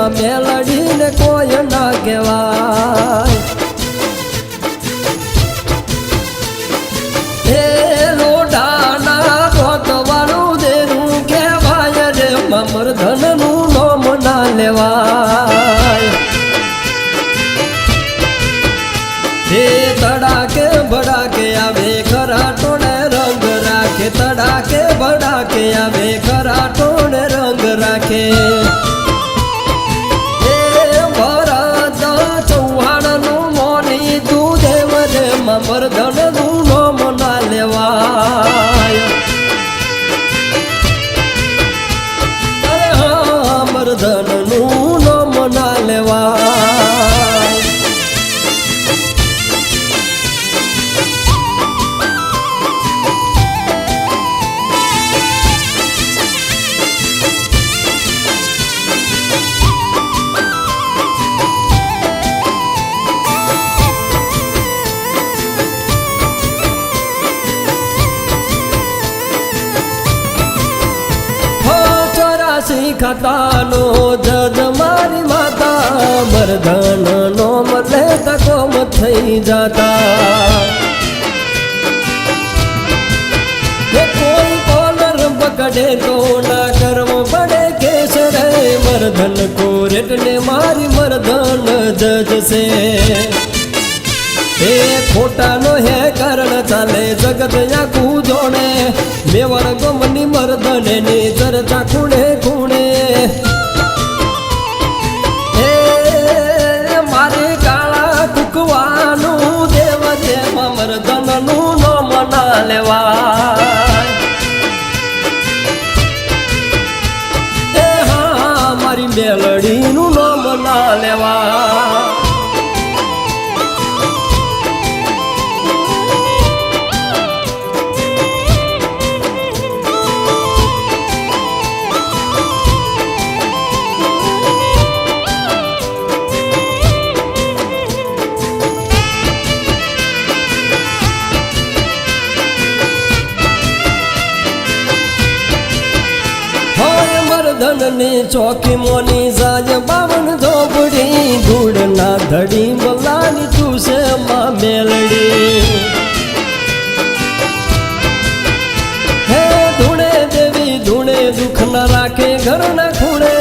માં મેલડીને કોઈ ના કહેવાય. એ લોઢાના ગોતવાનું દેરું કહેવાય રે મરધનનું નામ ના લેવાય. હે તડાકે ભડાકે આવે ખરાટોને રંગ રાખે, તડાકે ભડાકે આવે ખરાટોને રંગ રાખે. હે ભરત ચૌહાણનું મોની તું દેવ રે મરધનનું નામ ના લેવાય. અરે હા મરધનનું નામ ના લેવાય. ખાતાનો જજ મારી માતા મરધન નો મલે તકોમ થઈ જાતા. કોઈ કોલર પકડે તો ના કરવો પડે કેસ રે મરધન કોરેટ ને મારી મરધન જજ છે. એ ખોટાનો હે કારણ ચાલે જગત આખું જોણે મેવાડ ગમની મરધને ની ચર્ચા ખૂણે ખૂણે. એ મારે કાળા કુકવાનું દેવ જેમાં મરધનનું નામ ના લેવાય. એ હા મારી મેલડીનું નામ ના લેવાય. મરધનની ચોકી મોની સાજ બાવન ઝોપડી ધૂળ ના ધડી બોલાની તું છે માં મેલડી. હે ધૂણે દેવી ધૂણે દુઃખ ના રાખે ઘર ના ખૂણે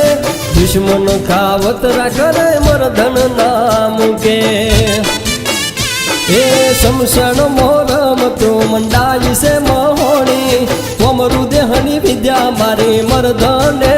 દુશ્મન ખાવતરા કરે મરધન ના મૂકે. એ શમશાન મોરમ તો મંડાઈ છે મહોણી કોમરું દેહની વિદ્યા મારી મરધને